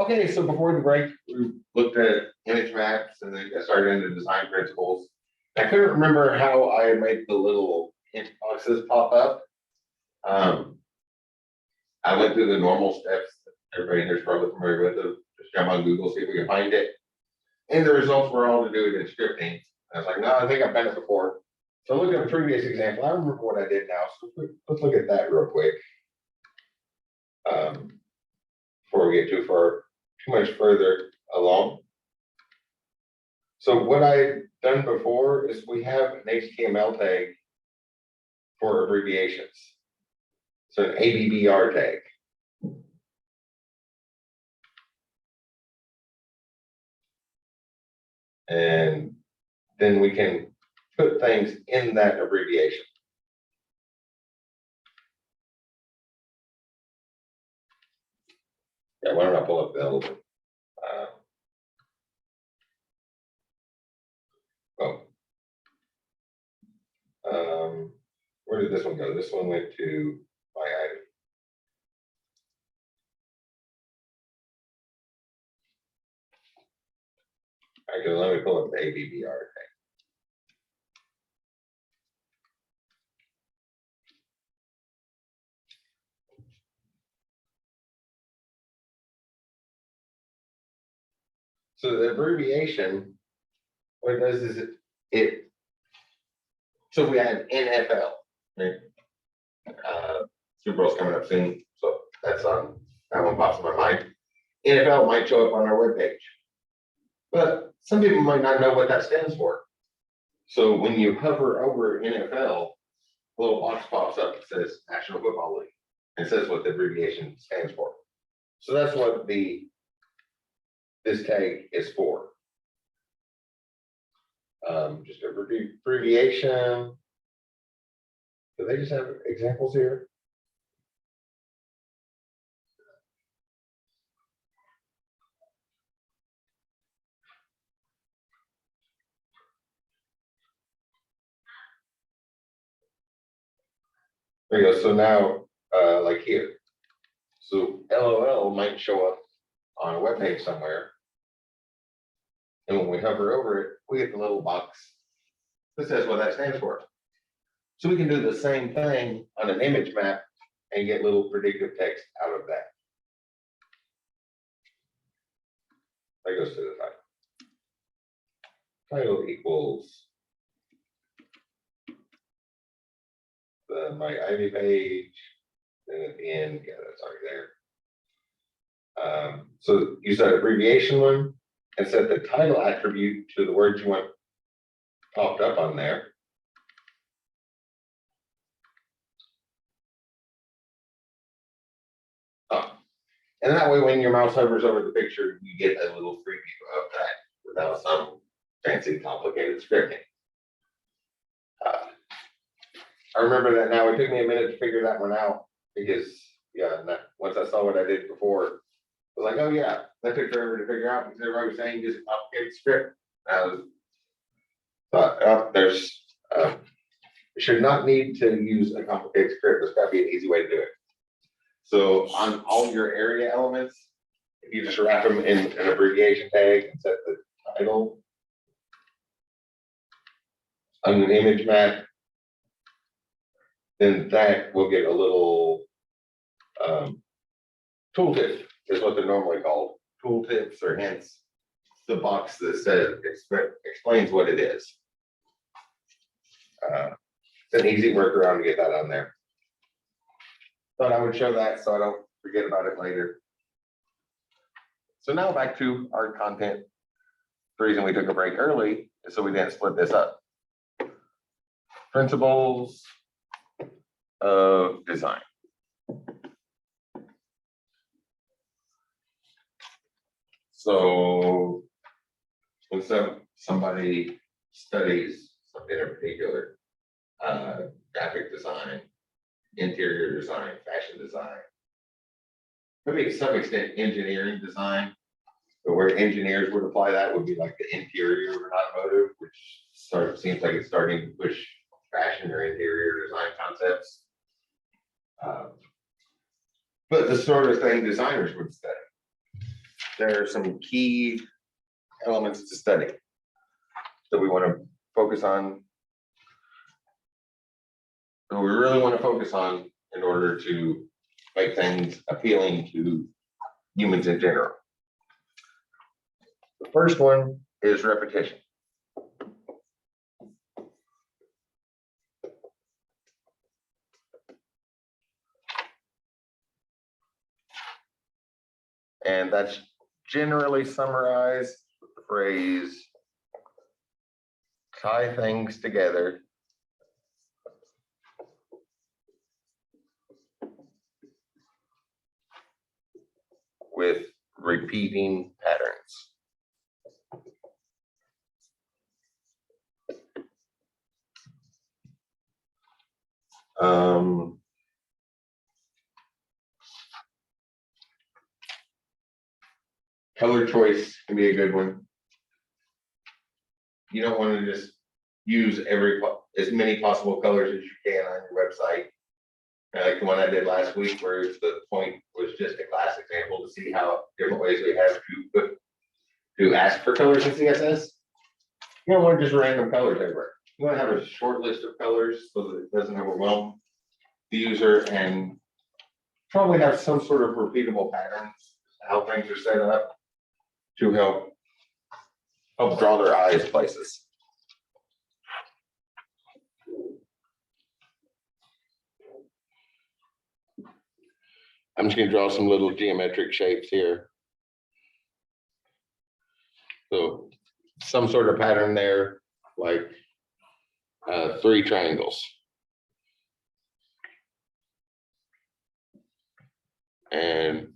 Okay, so before the break, we looked at image maps and then got started into design principles. I couldn't remember how I made the little hint boxes pop up. I went through the normal steps that everybody here's probably familiar with. Just jump on Google, see if we can find it. And the results were all to do it in scripting. I was like, no, I think I've done it before. So look at a previous example. I remember what I did now. So let's look at that real quick. Before we get too much further along. So what I've done before is we have an HTML tag for abbreviations. So an ABBR tag. And then we can put things in that abbreviation. Yeah, why don't I pull up the element? Where did this one go? This one went to my item. Okay, let me pull up the ABBR tag. So the abbreviation, what it does is so we have NFL, right? Super Bowl's coming up soon, so that one pops in my mind. NFL might show up on our webpage, but some people might not know what that stands for. So when you hover over NFL, a little box pops up that says National Football League and says what the abbreviation stands for. So that's what this tag is for. Just a abbreviation. Do they just have examples here? There you go. So now, like here, so LOL might show up on a web page somewhere. And when we hover over it, we get the little box that says what that stands for. So we can do the same thing on an image map and get little predictive text out of that. That goes to the title. Title equals my Ivy page, and at the end, yeah, that's already there. So use that abbreviation one and set the title attribute to the words you want popped up on there. And that way, when your mouse hovers over the picture, you get a little preview of that without some fancy, complicated scripting. I remember that now. It took me a minute to figure that one out because, yeah, once I saw what I did before, I was like, oh, yeah, that took forever to figure out because everybody was saying just complicated script. You should not need to use a complicated script. There's got to be an easy way to do it. So on all your area elements, if you just wrap them in an abbreviation tag and set the title on an image map, then that will get a little tooltip is what they're normally called. Tooltips or hints, the box that says explains what it is. It's an easy workaround to get that on there. Thought I would show that so I don't forget about it later. So now back to our content. The reason we took a break early is so we didn't split this up. Principles of design. So when somebody studies something in particular, graphic design, interior design, fashion design, maybe to some extent engineering design, but where engineers would apply that would be like the interior of an automotive, which sort of seems like it's starting to push fashion or interior design concepts. But the sort of thing designers would study. there are some key elements to study that we want to focus on. That we really want to focus on in order to make things appealing to humans in general. The first one is repetition. And that's generally summarized with the phrase, tie things together with repeating patterns. Color choice can be a good one. You don't want to just use as many possible colors as you can on your website. Like the one I did last week, where the point was just a class example to see how different ways we have to ask for colors in CSS. You don't want just random colors everywhere. You want to have a short list of colors so that it doesn't overwhelm the user, and probably have some sort of repeatable patterns, how things are set up to help draw their eyes places. I'm just going to draw some little geometric shapes here. So some sort of pattern there, like 3 triangles. And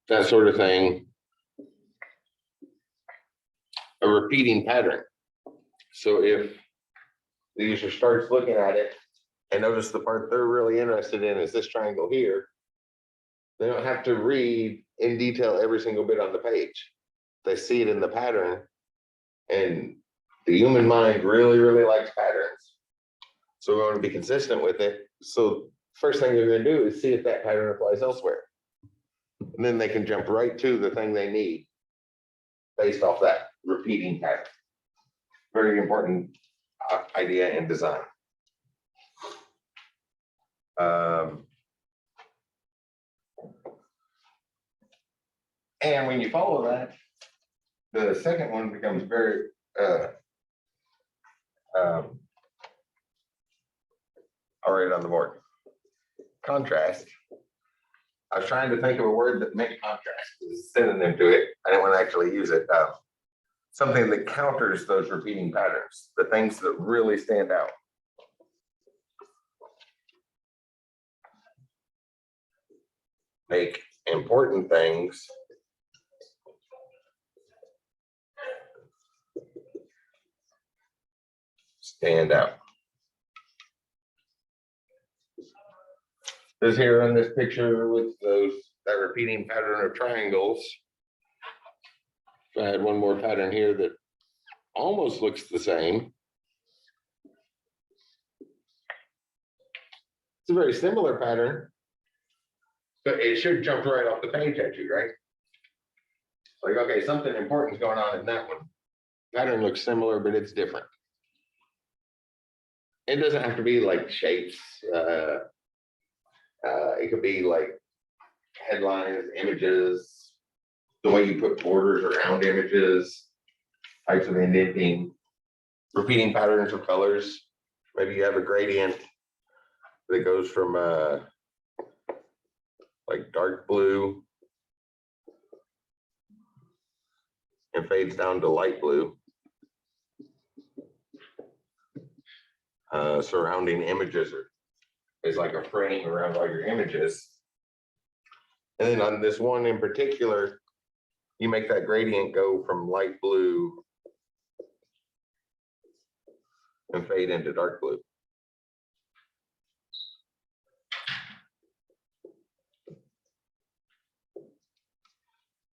that sort of thing. A repeating pattern. So if the user starts looking at it and notice the part they're really interested in is this triangle here, they don't have to read in detail every single bit on the page. They see it in the pattern, and the human mind really, really likes patterns. So we want to be consistent with it. So first thing they're going to do is see if that pattern applies elsewhere. And then they can jump right to the thing they need based off that repeating pattern. Very important idea in design. And when you follow that, the second one becomes very all right on the board. Contrast. I was trying to think of a word that meant contrast, as a synonym to it. I didn't want to actually use it. Something that counters those repeating patterns, the things that really stand out. Make important things stand out. This here in this picture with that repeating pattern of triangles. If I had one more pattern here that almost looks the same. It's a very similar pattern, but it should jump right off the page at you, right? Like, okay, something important is going on in that one. Pattern looks similar, but it's different. It doesn't have to be like shapes. It could be like headlines, images, the way you put borders around images, types of indenting, repeating patterns of colors. Maybe you have a gradient that goes from like dark blue and fades down to light blue. Surrounding images is like a frame around all your images. And then on this one in particular, you make that gradient go from light blue and fade into dark blue.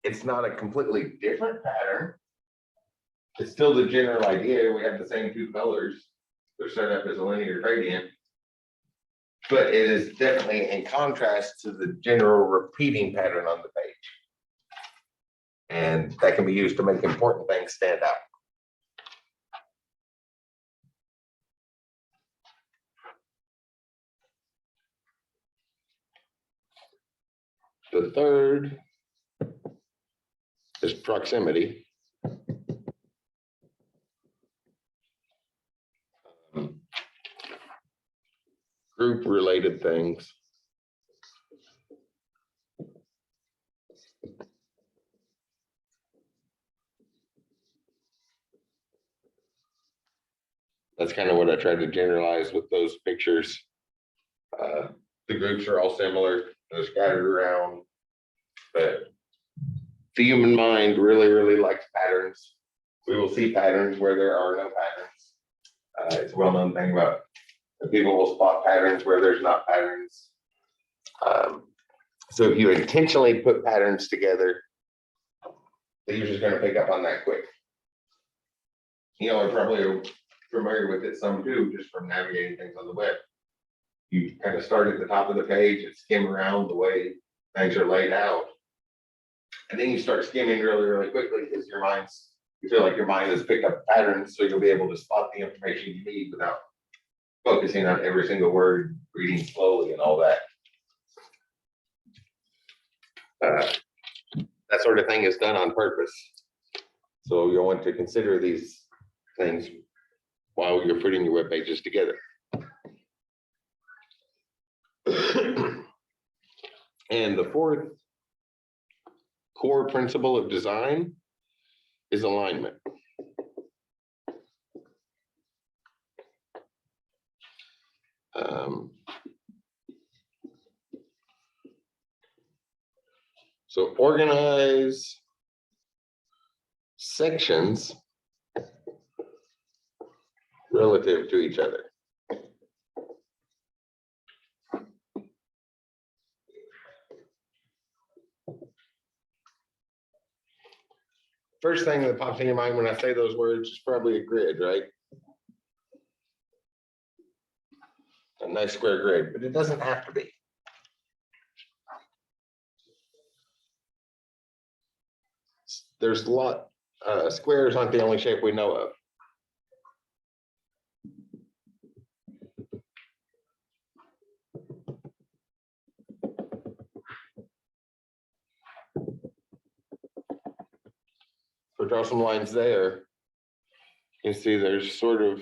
It's not a completely different pattern. It's still the general idea. We have the same 2 colors. They're set up as a linear gradient. but it is definitely in contrast to the general repeating pattern on the page. And that can be used to make important things stand out. The third is proximity. Group related things. That's kind of what I tried to generalize with those pictures. The groups are all similar, they're scattered around, but the human mind really, really likes patterns. We will see patterns where there are no patterns. It's a well-known thing about the people will spot patterns where there's not patterns. So if you intentionally put patterns together, the user's going to pick up on that quick. You know, I'm probably familiar with it some too, just from navigating things on the web. You kind of start at the top of the page and skim around the way things are laid out. And then you start skimming really, really quickly because you feel like your mind has picked up patterns, so you'll be able to spot the information you need without focusing on every single word, reading slowly and all that. That sort of thing is done on purpose. So you'll want to consider these things while you're putting your web pages together. And the fourth core principle of design is alignment. So organize sections relative to each other. First thing that pops in your mind when I say those words is probably a grid, right? A nice square grid, but it doesn't have to be. There's a lot, squares aren't the only shape we know of. So draw some lines there. You can see there's sort of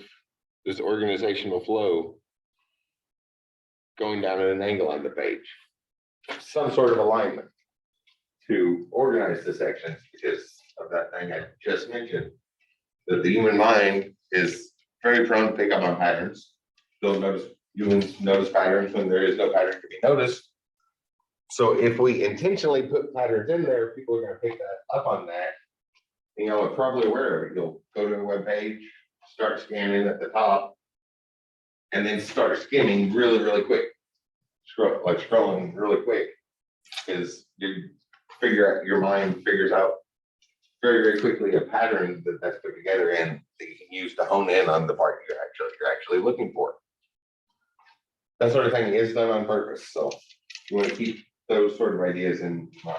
this organizational flow going down at an angle on the page. Some sort of alignment to organize the sections because of that thing I just mentioned, that the human mind is very prone to pick up on patterns. Humans notice patterns when there is no pattern to be noticed. So if we intentionally put patterns in there, people are going to pick that up on that. You know, we're probably aware of it. You'll go to a web page, start scanning at the top, and then start skimming really, really quick. Scrolling really quick, because your mind figures out very, very quickly a pattern that's put together and that you can use to hone in on the part you're actually looking for. That sort of thing is done on purpose, so you want to keep those sort of ideas in mind.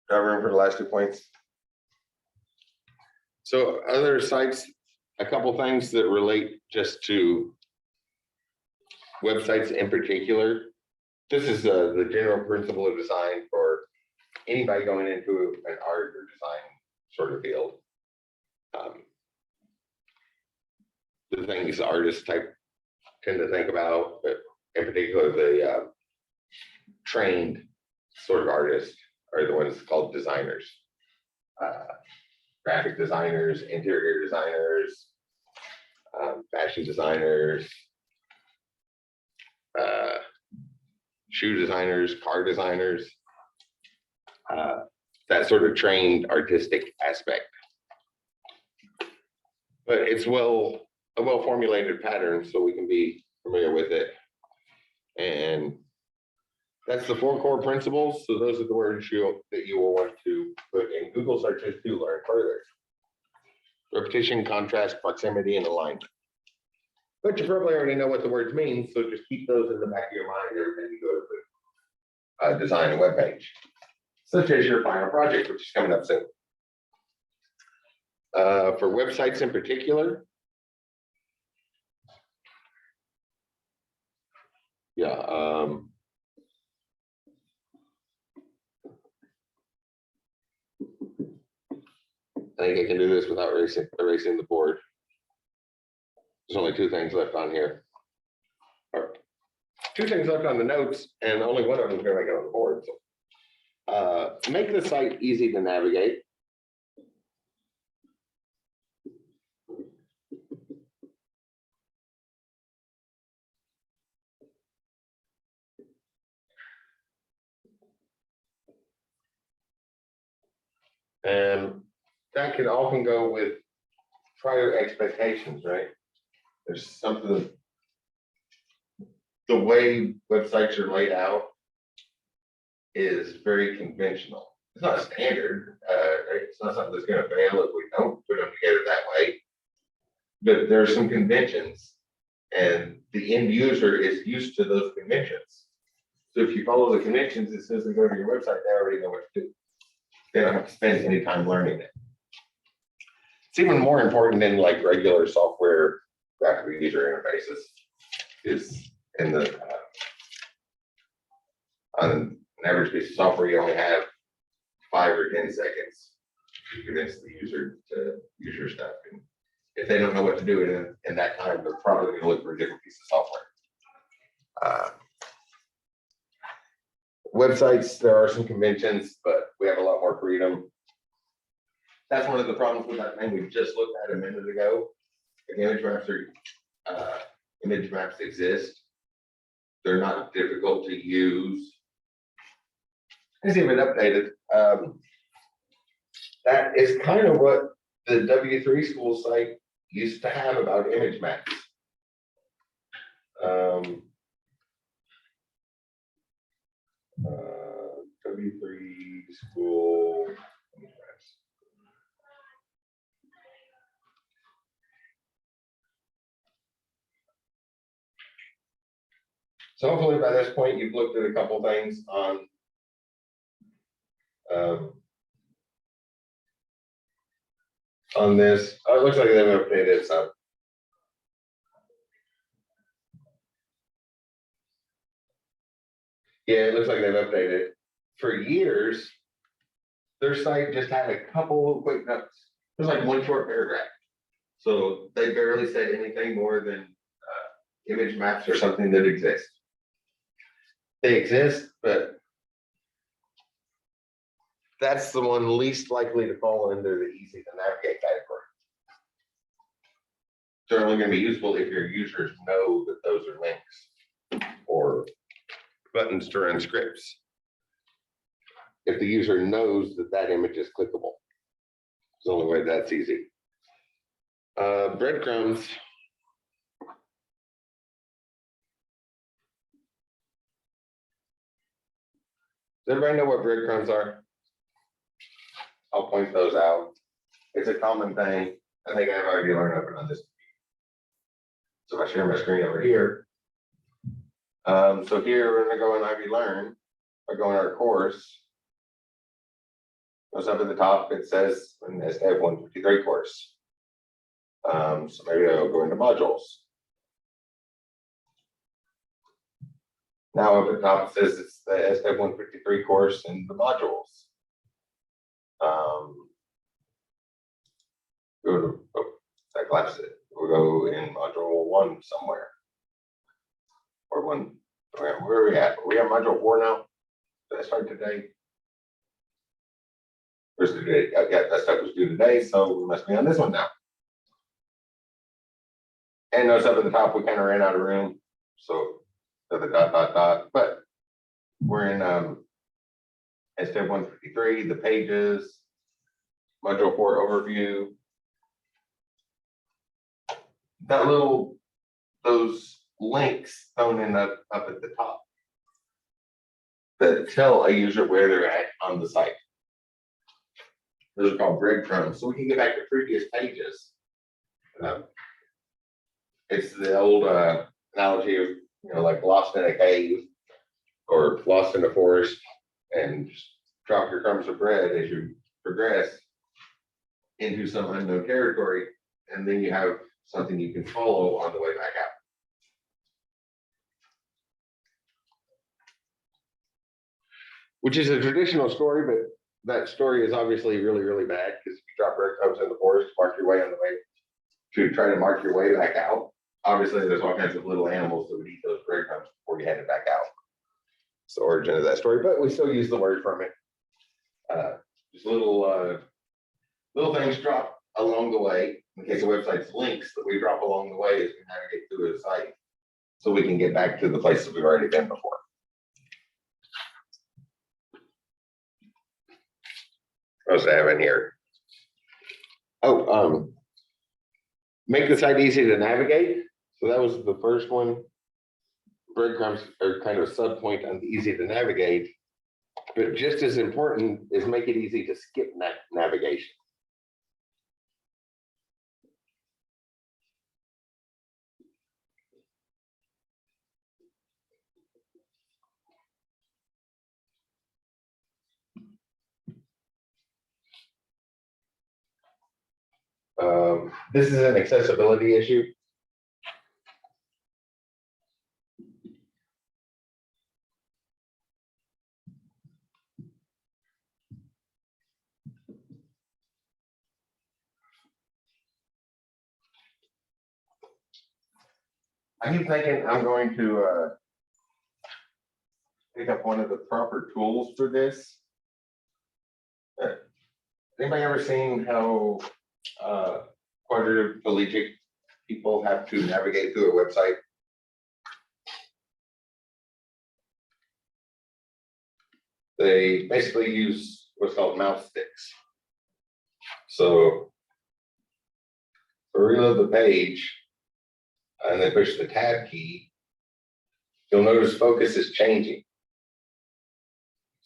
Do I have room for the last 2 points? So other sites, a couple things that relate just to websites in particular. This is the general principle of design for anybody going into an art or design sort of field. The things artists tend to think about, but in particular the trained sort of artists are the ones called designers. Graphic designers, interior designers, fashion designers, shoe designers, car designers, that sort of trained artistic aspect. But it's a well-formulated pattern, so we can be familiar with it. And That's the 4 core principles. So those are the words that you will want to put in Google searches to learn further. Repetition, contrast, proximity, and alignment. But you probably already know what the words mean, so just keep those in the back of your mind every time you go to design a web page, such as your final project, which is coming up soon. For websites in particular, I think I can do this without erasing the board. There's only 2 things left on here. Or 2 things left on the notes, and only one of them is going to go on the board. So, make the site easy to navigate. And that can often go with prior expectations, right? There's something, the way websites are laid out is very conventional. It's not standard, right? It's not something that's going to fail if we don't put them together that way. But there are some conventions, and the end user is used to those conventions. So if you follow the conventions, as soon as they go to your website, they already know what to do. They don't have to spend any time learning it. It's even more important than like regular software graphic user interfaces. Is in the on an average piece of software, you only have 5 or 10 seconds to convince the user to use your stuff. And if they don't know what to do in that time, they're probably going to look for a different piece of software. Websites, there are some conventions, but we have a lot more freedom. That's one of the problems with that thing we just looked at a minute ago. If image maps exist. They're not difficult to use. It's even updated. That is kind of what the W3 school site used to have about image maps. W3 school image maps. So hopefully by this point you've looked at a couple things on this. Oh, it looks like they've updated some. Yeah, it looks like they've updated. For years, their site just had a couple of quick notes. It was like one short paragraph. So they barely said anything more than image maps or something that exist. They exist, but that's the one least likely to fall into the easy to navigate category. They're only going to be useful if your users know that those are links or buttons to run scripts. If the user knows that that image is clickable, it's the only way that's easy. Breadcrumbs. Does everybody know what breadcrumbs are? I'll point those out. It's a common thing. I think I've already learned over on this. So if I share my screen over here. So here we're going to go in Ivy Learn. I go in our course. Goes up at the top. It says an SDEV 153 course. So maybe I'll go into modules. Now up at the top it says it's the SDEV 153 course and the modules. That collapsed it. We'll go in module 1 somewhere. Or one, where are we at? Are we at module 4 now? Did I start today? Where's today? Yeah, that stuff was due today, so we must be on this one now. And notice up at the top, we kind of ran out of room. So the ... But we're in SDEV 153, the pages, module 4 overview. That those links thrown in up at the top. that tell a user where they're at on the site. Those are called breadcrumbs. So we can get back to previous pages. It's the old analogy of, like lost in a cave or lost in a forest, and just drop your crumbs of bread as you progress into some unknown territory, and then you have something you can follow on the way back out. Which is a traditional story, but that story is obviously really, really bad, because if you drop breadcrumbs in the forest, mark your way on the way to try to mark your way back out. Obviously, there's all kinds of little animals that would eat those breadcrumbs before you headed back out. It's the origin of that story, but we still use the word from it. Just little things drop along the way. In case the website's links that we drop along the way as we navigate through the site, so we can get back to the places we've already been before. What else do I have in here? Oh, make the site easy to navigate. So that was the first one. Breadcrumbs are kind of a sub point on the easy to navigate, but just as important is make it easy to skip navigation. This is an accessibility issue. I keep thinking I'm going to pick up one of the proper tools for this. Anybody ever seen how quadriplegic people have to navigate through a website? They basically use what's called mouse sticks. So reload the page and then push the tab key, you'll notice focus is changing.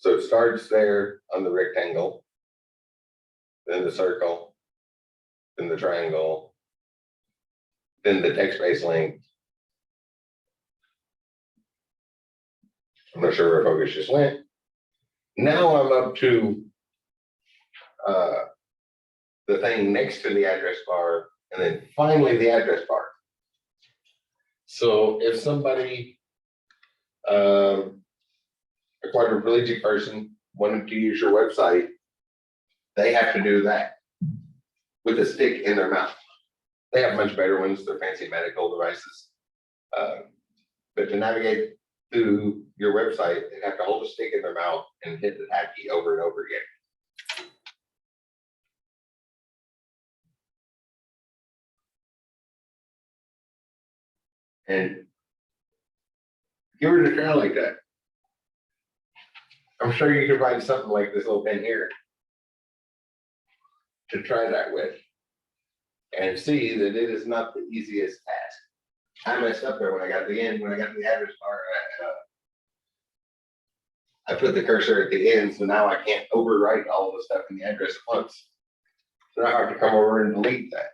So it starts there on the rectangle, then the circle, then the triangle, then the text-based link. I'm not sure where focus just went. Now I'm up to the thing next to the address bar, and then finally the address bar. So if somebody, a quadriplegic person, wanted to use your website, they have to do that with a stick in their mouth. They have much better ones, they're fancy medical devices. But to navigate through your website, they have to hold a stick in their mouth and hit the tab key over and over again. And give it a try like that. I'm sure you can find something like this little pen here to try that with and see that it is not the easiest task. I messed up there when I got to the end, when I got to the address bar. I put the cursor at the end, so now I can't overwrite all the stuff in the address at once. So now I have to come over and delete that.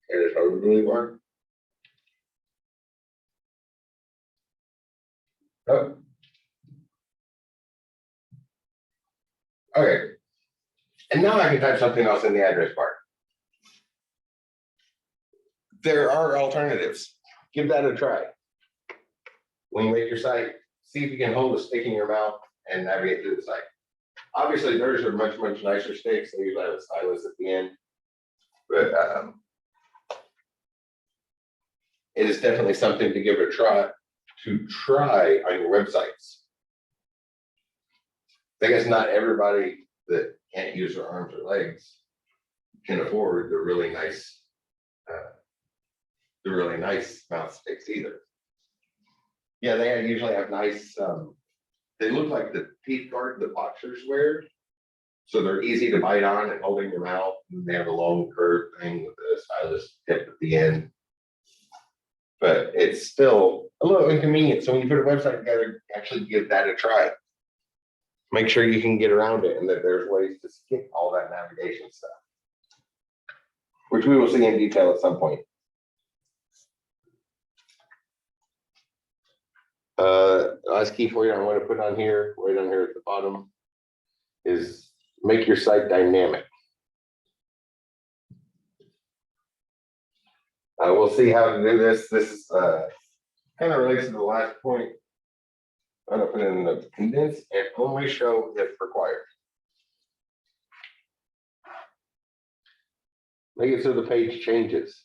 It is really hard. Oh. Okay. And now I can type something else in the address bar. There are alternatives. Give that a try. When you make your site, see if you can hold a stick in your mouth and navigate through the site. Obviously, theirs are much, much nicer sticks. They usually have a stylus at the end. But it is definitely something to give a try on your websites. I guess not everybody that can't use their arms or legs can afford the really nice mouse sticks either. Yeah, they usually have nice, they look like the teeth guard that boxers wear. So they're easy to bite on and hold in your mouth. And they have a long curved thing with a stylus tip at the end. but it's still a little inconvenient. So when you put a website together, actually give that a try. Make sure you can get around it and that there's ways to skip all that navigation stuff, which we will see in detail at some point. Last key for you I want to put on here, right on here at the bottom, is make your site dynamic. We'll see how to do this. This is kind of relates to the last point. I'm going to put in the condense and only show if required. Make it so the page changes.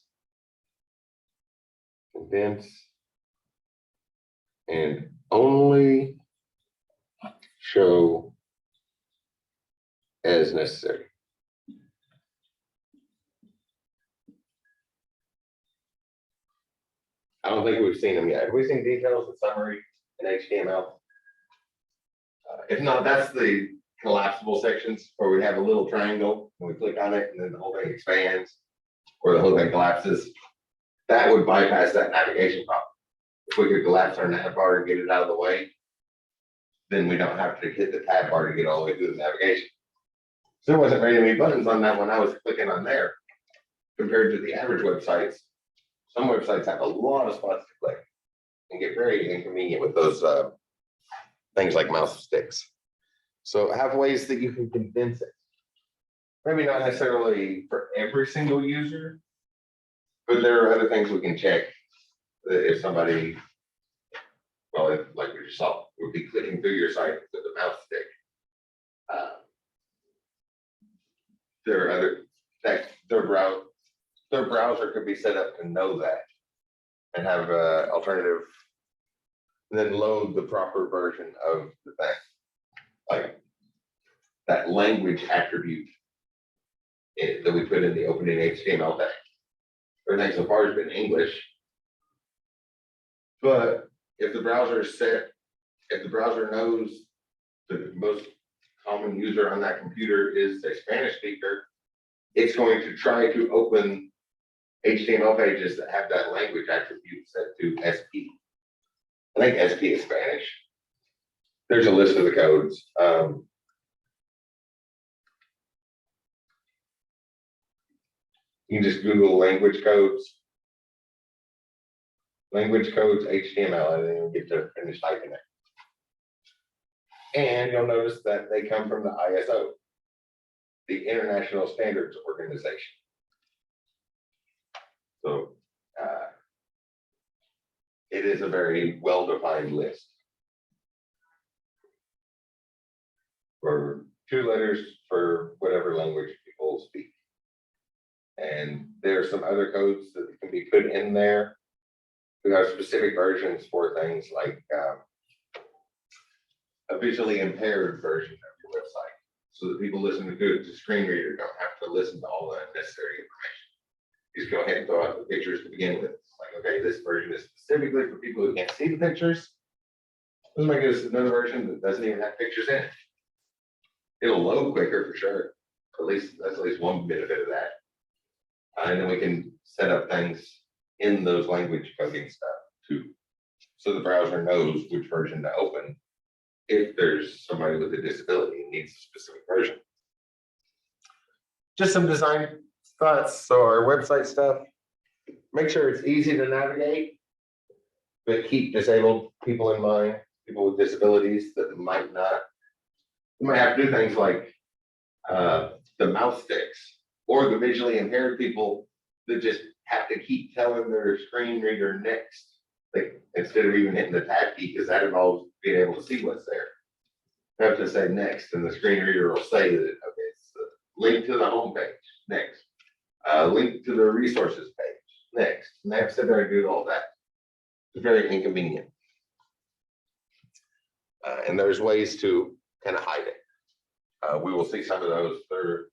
Condense and only show as necessary. I don't think we've seen them yet. Have we seen details and summary in HTML? If not, that's the collapsible sections where we have a little triangle and we click on it and then the whole thing expands or the whole thing collapses. That would bypass that navigation problem. If we could collapse our nav bar and get it out of the way, then we don't have to hit the tab bar to get all the way through the navigation. So there wasn't very many buttons on that when I was clicking on there compared to the average websites. Some websites have a lot of spots to click and get very inconvenient with those things like mouse sticks. So have ways that you can condense it. Maybe not necessarily for every single user, but there are other things we can check. If somebody, well, like we just saw, would be clicking through your site with a mouse stick. There are other that their browser could be set up to know that and have an alternative, and then load the proper version of the thing, like that language attribute that we put in the opening HTML tag. Everything so far has been English, but if the browser is set, if the browser knows the most common user on that computer is a Spanish speaker, it's going to try to open HTML pages that have that language attribute set to SP. I think SP is Spanish. There's a list of the codes. You can just Google language codes HTML, and then you'll get to finish typing it. And you'll notice that they come from the ISO, the International Standards Organization. So it is a very well-defined list. For 2 letters for whatever language people speak. And there are some other codes that can be put in there. We have specific versions for things like a visually impaired version of your website, so that people listening to it to screen reader don't have to listen to all the unnecessary information. Just go ahead and throw out the pictures to begin with. It's like, okay, this version is specifically for people who can't see the pictures. Let's make this another version that doesn't even have pictures in it. It'll load quicker for sure. At least that's at least one benefit of that. And then we can set up things in those language coding stuff too, so the browser knows which version to open if there's somebody with a disability and needs a specific version. Just some design thoughts. So our website stuff, make sure it's easy to navigate, but keep disabled people in mind, people with disabilities that might not. You might have to do things like the mouse sticks, or the visually impaired people that just have to keep telling their screen reader next, like, instead of even hitting the tab key, because that involves being able to see what's there. You have to say next, and the screen reader will say that, okay, it's the link to the home page, next. Link to the resources page, next. And they have to sit there and do all that. It's very inconvenient. And there's ways to kind of hide it. We will see some of those through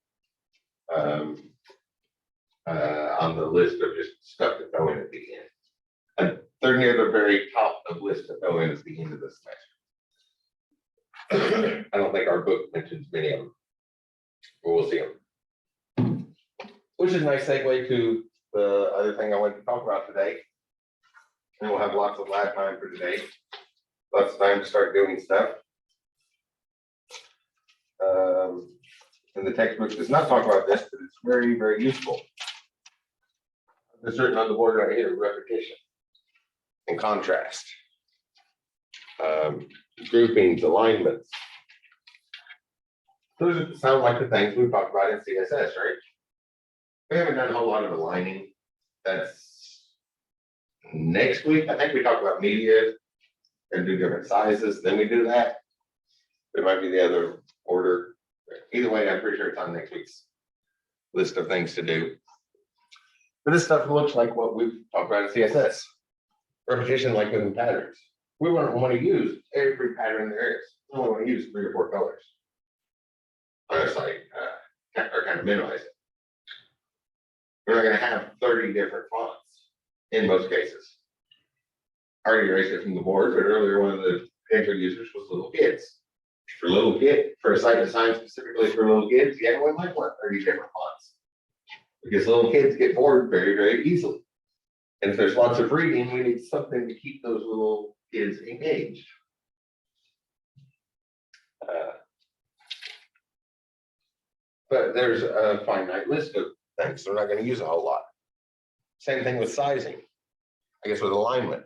on the list of just stuff to throw in at the end. And they're near the very top of list to throw in at the end of the semester. I don't think our book mentions many of them, but we'll see them. Which is a nice segue to the other thing I wanted to talk about today. And we'll have lots of lag time for today. Lots of time to start doing stuff. And the textbook does not talk about this, but it's very, very useful. There's certain on the board right here, repetition and contrast, groupings, alignments. Those sound like the things we talked about in CSS, right? We haven't done a whole lot of aligning. That's next week. I think we talked about media and do different sizes. Then we do that. It might be the other order. Either way, I'm pretty sure it's on next week's list of things to do. But this stuff looks like what we've talked about in CSS. Repetition like within patterns. We wouldn't want to use every pattern there is. We only want to use 3 or 4 colors on our site, or kind of minimize it. We're not going to have 30 different fonts in most cases. I already erased it from the board, but earlier one of the potential users was little kids. For a site designed specifically for little kids, yeah, we might want 30 different fonts. Because little kids get bored very, very easily. And if there's lots of reading, we need something to keep those little kids engaged. But there's a finite list of things, so we're not going to use a whole lot. Same thing with sizing, I guess with alignment.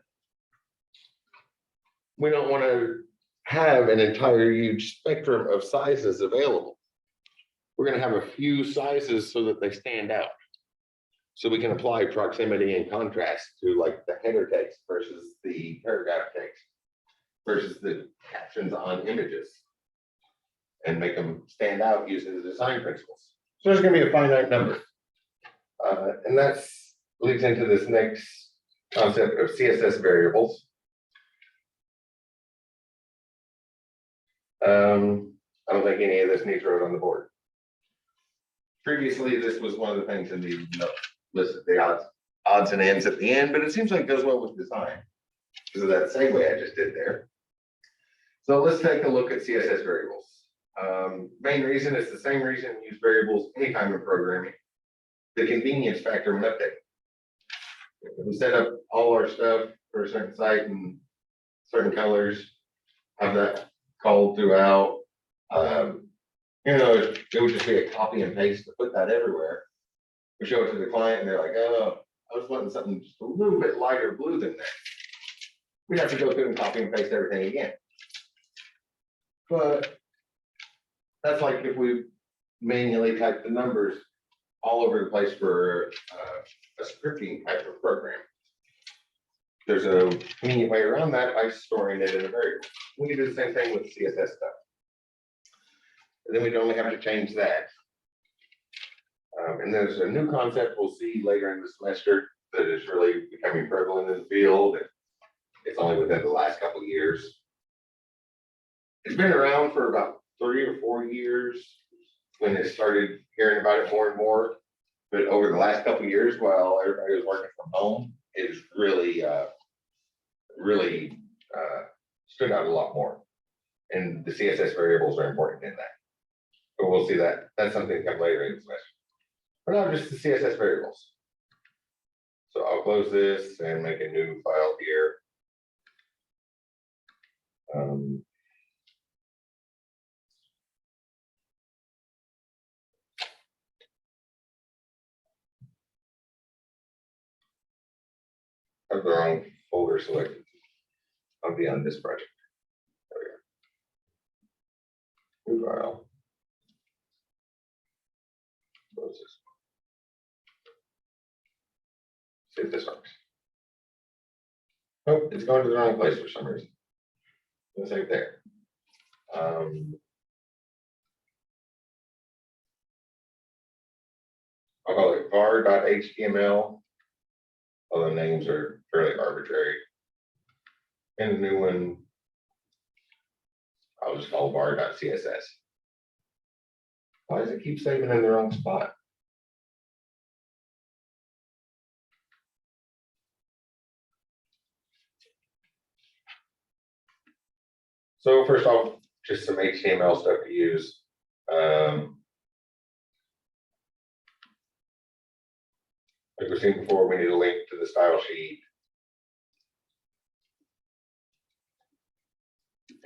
We don't want to have an entire huge spectrum of sizes available. We're going to have a few sizes so that they stand out. So we can apply proximity and contrast to like the header text versus the paragraph text versus the captions on images and make them stand out using the design principles. So there's going to be a finite number. And that leads into this next concept of CSS variables. I don't think any of this needs wrote on the board. Previously, this was one of the things in the list of the odds and ends at the end, but it seems like it goes well with design because of that segue I just did there. So let's take a look at CSS variables. Main reason is the same reason we use variables anytime in programming. The convenience factor when updating. We set up all our stuff for a certain site and certain colors, have that called throughout. It would just be a copy and paste to put that everywhere. We show it to the client and they're like, oh, I was wanting something just a little bit lighter blue than that. We'd have to go through and copy and paste everything again. But that's like if we manually type the numbers all over the place for a scripting type of program. There's a convenient way around that by storing it in a variable. We can do the same thing with CSS stuff. And then we'd only have to change that. And there's a new concept we'll see later in the semester that is really becoming prevalent in the field. And it's only within the last couple of years. It's been around for about 3 or 4 years when they started hearing about it more and more. But over the last couple of years, while everybody was working from home, it's really, stood out a lot more. And the CSS variables are important in that. But we'll see that. That's something to come later in the semester. But not just the CSS variables. So I'll close this and make a new file here. I have the wrong folder selected. I'll be on this project. There we go. New file. Close this. See if this works. Oh, it's going to the wrong place for some reason. Let's save there. I'll call it var.html. All the names are fairly arbitrary. And the new one, I'll just call var.css. Why does it keep saving in the wrong spot? So first off, just some HTML stuff to use. Like we've seen before, we need a link to the style sheet.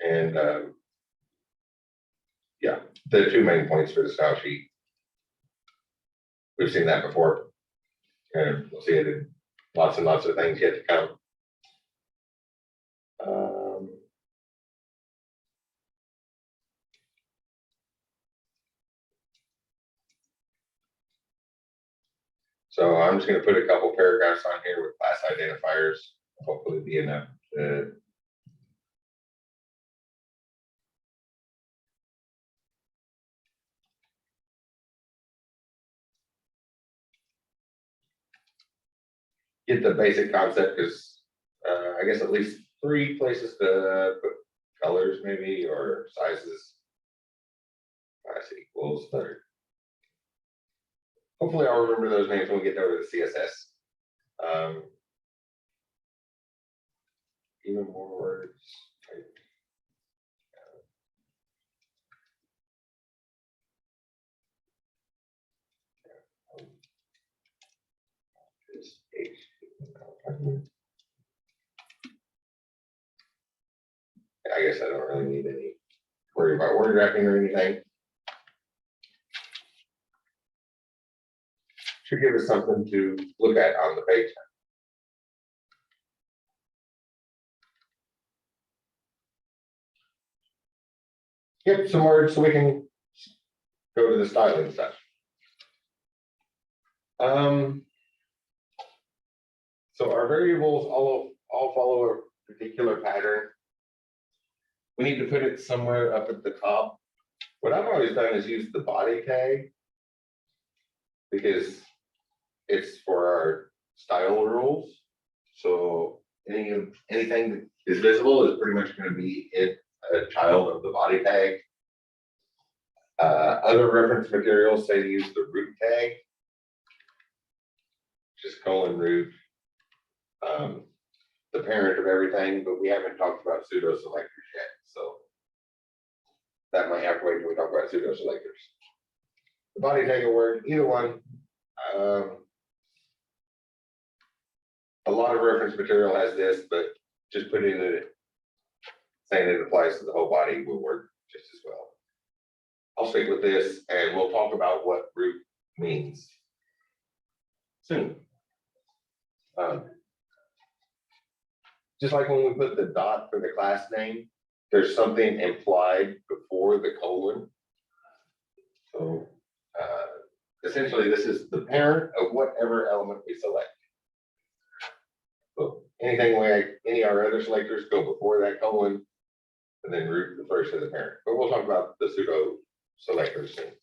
And yeah, the two main points for the style sheet. We've seen that before, and we'll see it in lots and lots of things yet to come. So I'm just going to put a couple paragraphs on here with class identifiers. Hopefully, be enough to get the basic concept, because I guess at least 3 places to put colors, maybe, or sizes. Class equals letter. Hopefully, I'll remember those names when we get over to CSS. Even more words. I guess I don't really need any worry about word wrapping or anything. Should give us something to look at on the page. Yep, some words so we can go to the styling stuff. So our variables all follow a particular pattern. We need to put it somewhere up at the top. What I've always done is use the body tag, because it's for our style rules. So anything that is visible is pretty much going to be a child of the body tag. Other reference materials say to use the root tag, just colon root, the parent of everything, but we haven't talked about pseudo selectors yet. So that might have to wait until we talk about pseudo selectors. The body tag will work, either one. A lot of reference material has this, but just putting it, saying it applies to the whole body will work just as well. I'll stick with this, and we'll talk about what root means soon. Just like when we put the dot for the class name, there's something implied before the colon. So essentially, this is the parent of whatever element we select. So anything like any of our other selectors go before that colon, and then root refers to the parent. But we'll talk about the pseudo selectors soon.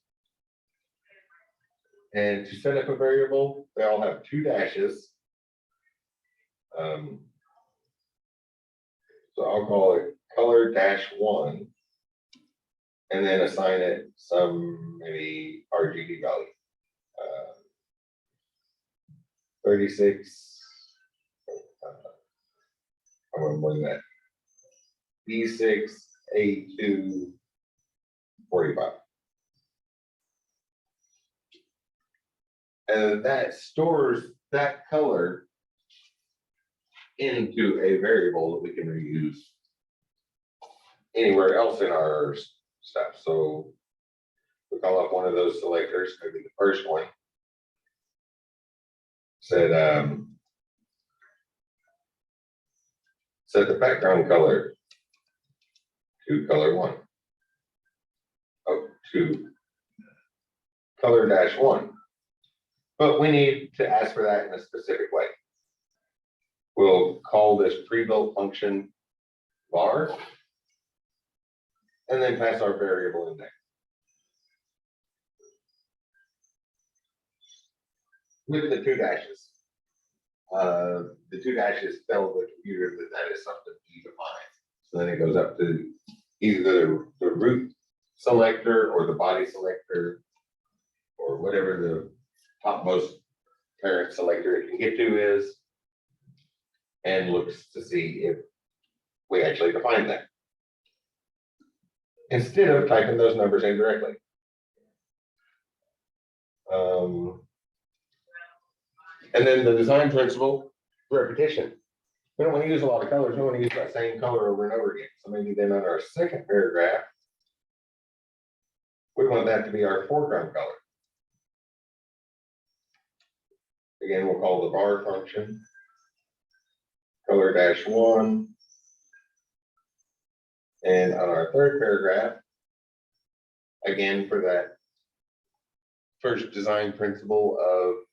And to set up a variable, they all have 2 dashes. So I'll call it color -1, and then assign it some maybe RGB value. 36. I'm going to bring that. B6, A2, 45. And that stores that color into a variable that we can reuse anywhere else in our stuff. So we call up one of those selectors, maybe the first one. Said set the background color to color 1. Oh, to color -1. But we need to ask for that in a specific way. We'll call this pre-built function var, and then pass our variable in there. With the 2 dashes. The 2 dashes tell the computer that that is something defined. So then it goes up to either the root selector or the body selector, or whatever the topmost parent selector it can get to is, and looks to see if we actually define that, instead of typing those numbers in directly. And then the design principle, repetition. We don't want to use a lot of colors. We want to use that same color over and over again. So maybe then on our second paragraph, we want that to be our foreground color. Again, we'll call the bar function color -1. And on our third paragraph, again, for that first design principle of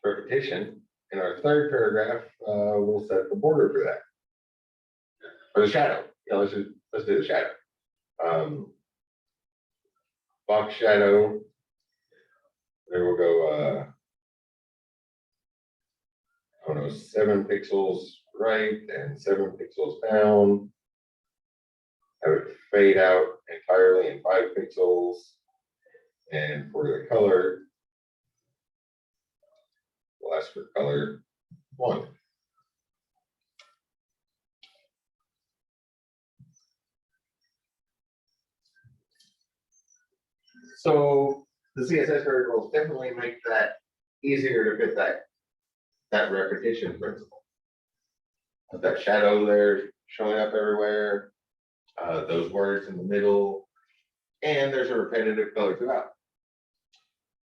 repetition, in our third paragraph, we'll set the border for that. Or the shadow. Yeah, let's do the shadow. Box shadow. There we'll go, I don't know, 7 pixels right and 7 pixels down. Have it fade out entirely in 5 pixels. And for the color, we'll ask for color 1. So the CSS variables definitely make that easier to fit that repetition principle. With that shadow there showing up everywhere, those words in the middle, and there's a repetitive color throughout.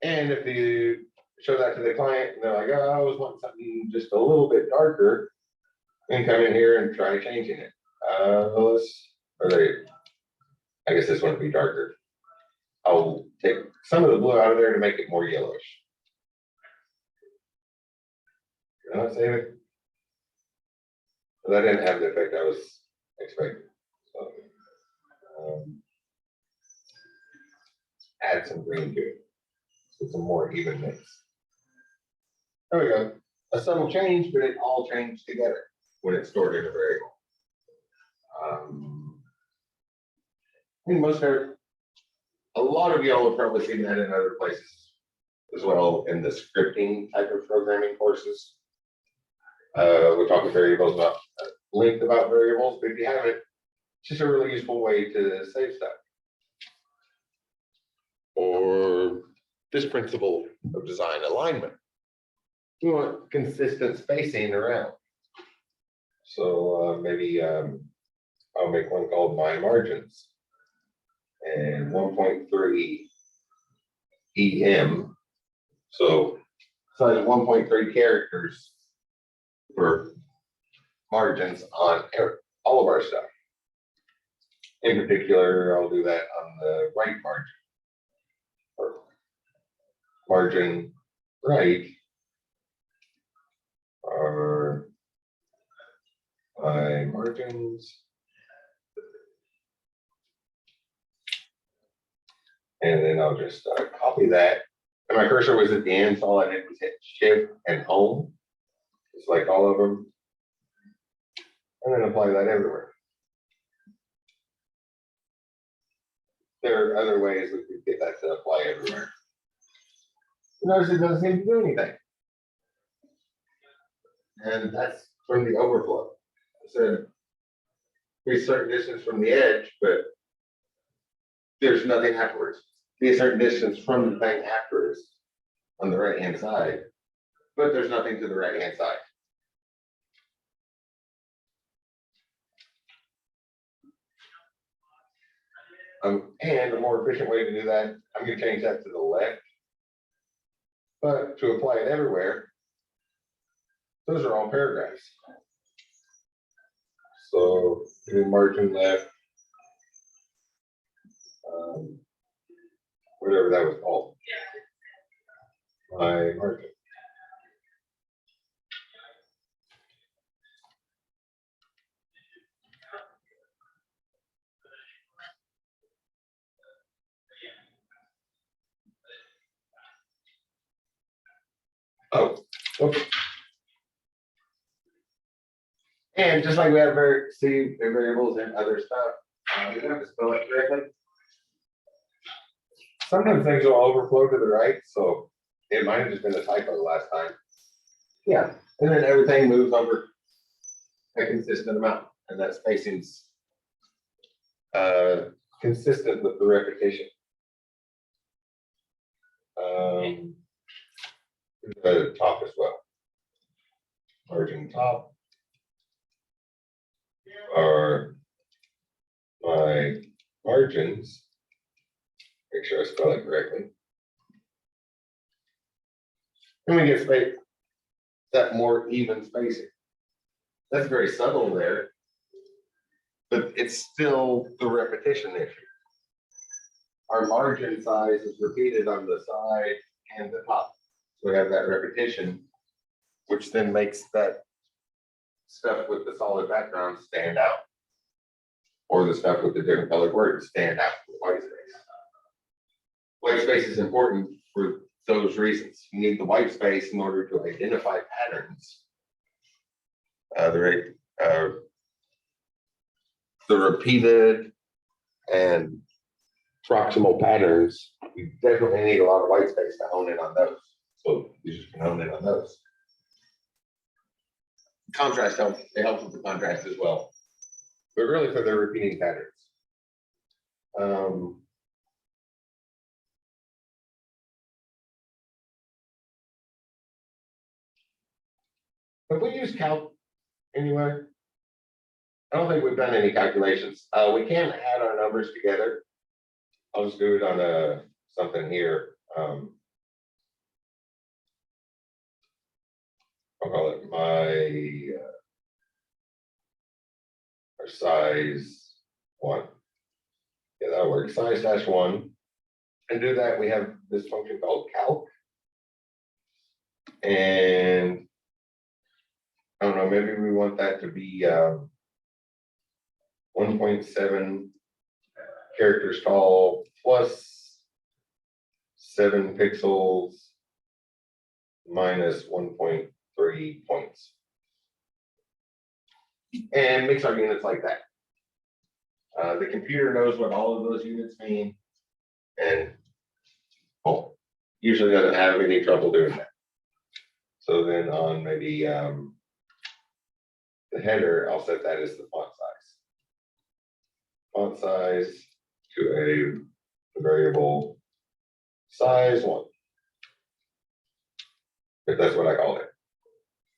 And if you show that to the client and they're like, oh, I always want something just a little bit darker, and come in here and try changing it. I guess this one would be darker. I'll take some of the blue out of there to make it more yellowish. Save it. But that didn't have the effect I was expecting. So, add some green to it. So some more even mix. There we go. A subtle change, but it all changed together when it's stored in a variable. I think a lot of y'all have probably seen that in other places as well, in the scripting type of programming courses. We're talking variables about length about variables, but if you haven't, it's just a really useful way to save stuff. Or this principle of design alignment. We want consistent spacing around. So maybe I'll make one called my margins. And 1.3 EM. So size 1.3 characters for margins on all of our stuff. In particular, I'll do that on the right margin. Or margin right, or my margins. And then I'll just copy that. And my cursor was at the end, so all I did was hit Shift and Home, just like all of them. And then apply that everywhere. There are other ways we could get that to apply everywhere. Notice it doesn't seem to do anything. And that's from the overflow. So be a certain distance from the edge, but there's nothing afterwards. Be a certain distance from the thing afterwards on the right hand side, but there's nothing to the right hand side. And a more efficient way to do that, I'm going to change that to the left. But to apply it everywhere, those are all paragraphs. So do margin left, whatever that was called. My margin. Oh, oops. And just like we have variables and other stuff, you have to spell it correctly. Sometimes things will overflow to the right, so it might have just been a typo last time. Yeah, and then everything moves over a consistent amount, and that spacing's consistent with the repetition. The top as well. Margin top. are my margins. Make sure I spell it correctly. And we get space, that more even spacing. That's very subtle there, but it's still the repetition issue. Our margin size is repeated on the side and the top. So we have that repetition, which then makes that stuff with the solid background stand out. Or the stuff with the different colored words stand out with white space. White space is important for those reasons. You need the white space in order to identify patterns. The repeated and proximal patterns, you definitely need a lot of white space to hone in on those. So users can hone in on those. Contrast helps, it helps with the contrast as well. But really for the repeating patterns. Have we used calc anywhere? I don't think we've done any calculations. We can add our numbers together. I'll just do it on something here. I'll call it my our size 1. Yeah, that'll work. Size -1. And do that, we have this function called calc. And I don't know, maybe we want that to be 1.7 characters tall plus 7 pixels minus 1.3 points. And mix our units like that. The computer knows what all of those units mean and usually doesn't have any trouble doing that. So then on maybe the header, I'll set that as the font size. Font size to a variable size 1. If that's what I call it.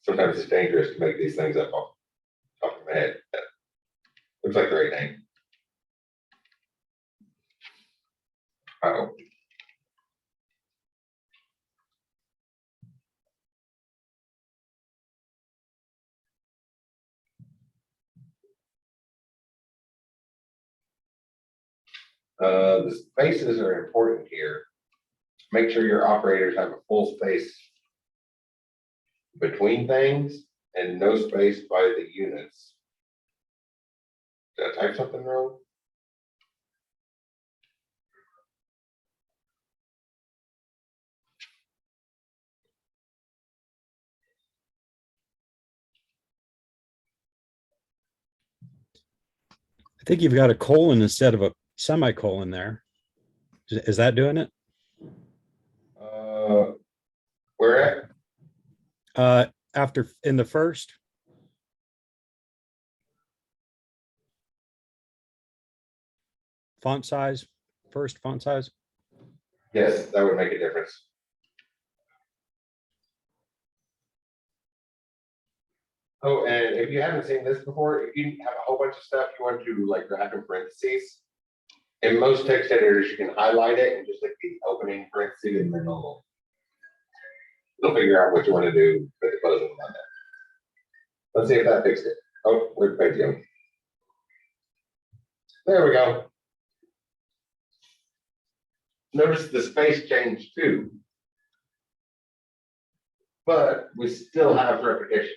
Sometimes it's dangerous to make these things up off the top of my head. That looks like the right name. Uh-oh. The spaces are important here. Make sure your operators have a full space between things and no space by the units. Did I type something wrong? I think you've got a colon instead of a semicolon there. Is that doing it? Where at? After in the first. Font size, first font size. Yes, that would make a difference. Oh, and if you haven't seen this before, if you have a whole bunch of stuff you want to like grab in parentheses, in most text editors, you can highlight it and just like the opening parentheses and then it'll figure out what you want to do with the closing on that. Let's see if that fixed it. Oh, where's Pentium? There we go. Notice the space changed too, but we still have repetition.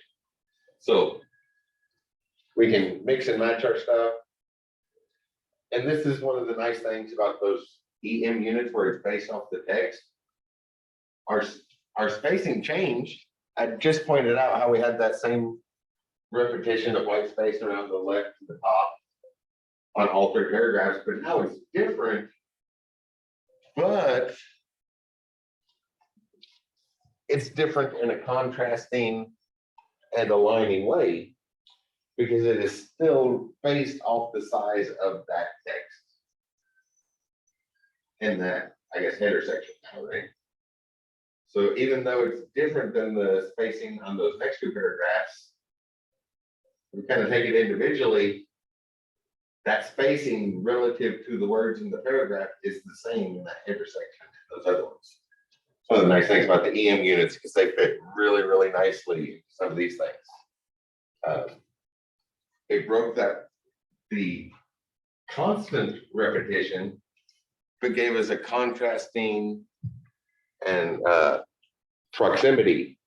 So we can mix and match our stuff. And this is one of the nice things about those EM units where it's based off the text. Our spacing changed. I just pointed out how we had that same repetition of white space around the left to the top on all 3 paragraphs, but now it's different. But it's different in a contrasting and aligning way because it is still based off the size of that text in that, I guess, header section now, right? So even though it's different than the spacing on those next 2 paragraphs, we kind of take it individually that spacing relative to the words in the paragraph is the same in that header section as those other ones. One of the nice things about the EM units, because they fit really, really nicely into some of these things. It broke the constant repetition, but gave us a contrasting and proximity,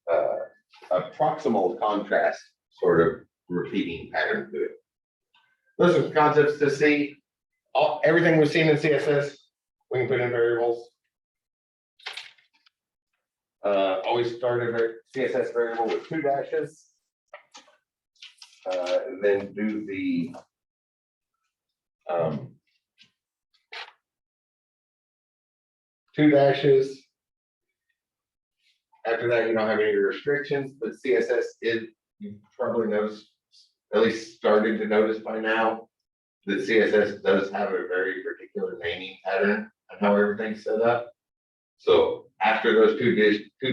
a proximal contrast sort of repeating pattern to it. Those are concepts to see. Everything we've seen in CSS, we can put in variables. Always start a CSS variable with 2 dashes. And then do the two dashes. After that, you don't have any restrictions, but CSS is, you probably noticed, at least started to notice by now, that CSS does have a very particular naming pattern and how everything's set up. So after those two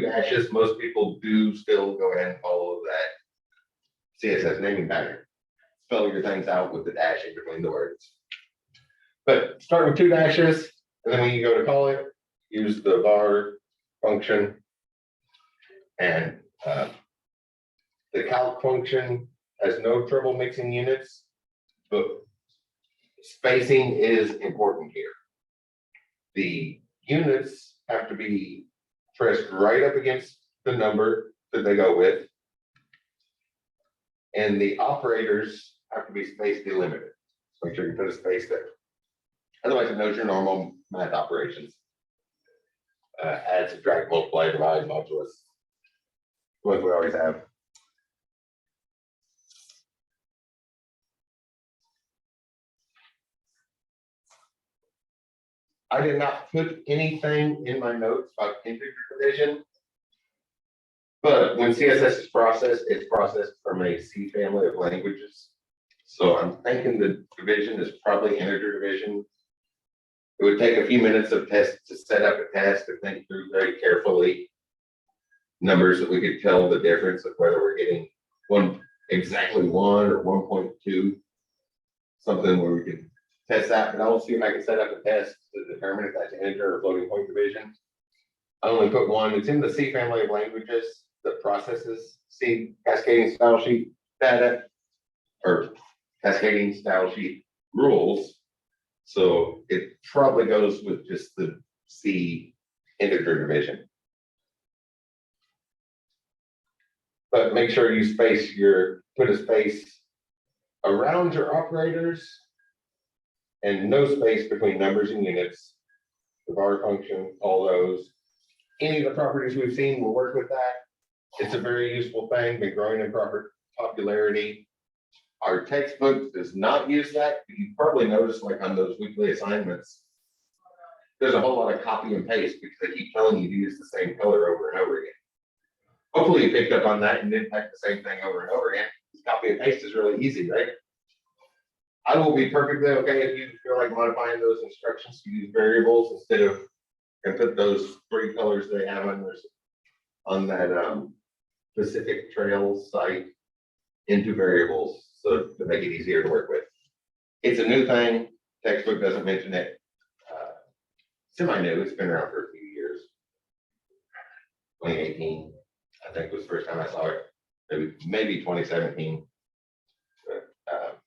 dashes, most people do still go ahead and follow that CSS naming pattern. Spell your things out with the dash in between the words. But start with 2 dashes, and then when you go to call it, use the var function. And the calc function has no trouble mixing units, but spacing is important here. The units have to be pressed right up against the number that they go with. And the operators have to be space delimited. So make sure you put a space there. Otherwise, it knows your normal math operations. Add, subtract, multiply, divide, modulus. What we always have. I did not put anything in my notes about integer division. But when CSS is processed, it's processed from a C family of languages. So I'm thinking the division is probably integer division. It would take a few minutes of test to set up a test to think through very carefully numbers that we could tell the difference of whether we're getting exactly 1 or 1.2, something where we could test that. But I'll see if I can set up a test to determine if that's integer or floating point division. I only put one. It's in the C family of languages that processes C cascading style sheet data or cascading style sheet rules. So it probably goes with just the C integer division. But make sure you put a space around your operators and no space between numbers and units. The var function, all those. Any of the properties we've seen will work with that. It's a very useful thing, been growing in popularity. Our textbook does not use that. You probably noticed, like on those weekly assignments, there's a whole lot of copy and paste because they keep telling you to use the same color over and over again. Hopefully you picked up on that and didn't type the same thing over and over again. Copy and paste is really easy, right? I will be perfectly okay if you feel like modifying those instructions to use variables instead of and put those 3 colors they have on that Pacific Trails site into variables, so to make it easier to work with. It's a new thing. Textbook doesn't mention it. Semi-new. It's been around for a few years. 2018, I think, was the first time I saw it. Maybe 2017. But,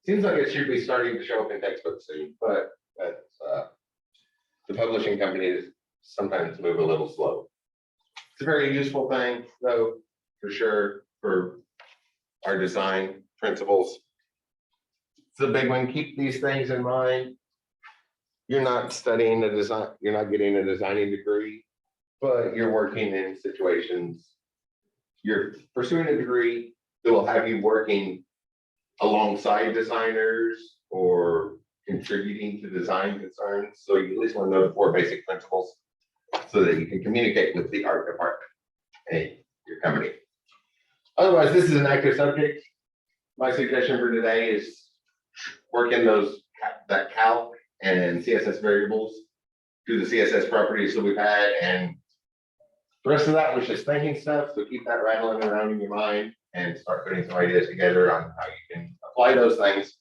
seems like it should be starting to show up in textbooks soon, but that's the publishing companies sometimes move a little slow. It's a very useful thing, though, for sure, for our design principles. It's a big one. Keep these things in mind. You're not studying a design, you're not getting a designing degree, but you're working in situations. You're pursuing a degree that will have you working alongside designers or contributing to design concerns. So you at least want to know the 4 basic principles so that you can communicate with the art department and your company. Otherwise, this is an active subject. My suggestion for today is work in that calc and CSS variables, do the CSS properties that we've had, and the rest of that was just thinking stuff. So keep that rattling around in your mind and start putting some ideas together on how you can apply those things.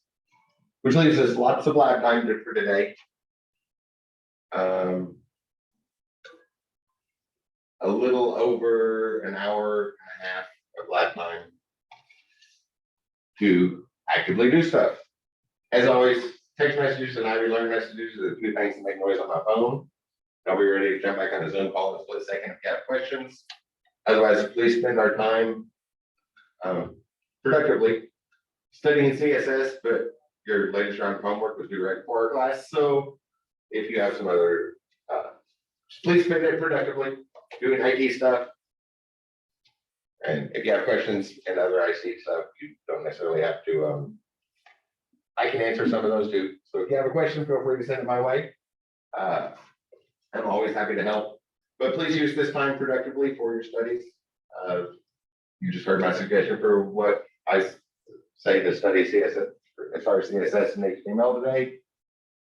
Which leaves us lots of lab time for today. A little over an hour and a half of lab time to actively do stuff. As always, text messages and Ivy Learn messages are the two things that make noise on my phone. I'll be ready to jump back on the Zoom call in a split second if you have questions. Otherwise, please spend our time productively studying CSS, but your latest round of homework was due right before our class. So if you have some other, please spend it productively doing IT stuff. And if you have questions and other IT stuff, you don't necessarily have to, I can answer some of those too. So if you have a question, feel free to send it my way. I'm always happy to help, but please use this time productively for your studies. You just heard my suggestion for what I say to study CSS, as far as CSS and HTML today.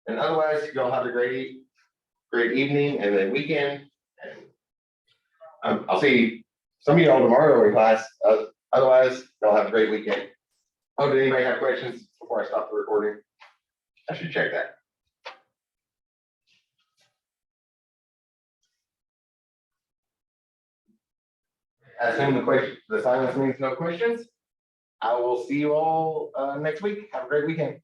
And otherwise, y'all have a great evening and then weekend. And I'll see some of y'all tomorrow in class. Otherwise, y'all have a great weekend. Oh, did anybody have questions before I stop the recording? I should check that. I assume the silence means no questions. I will see you all next week. Have a great weekend.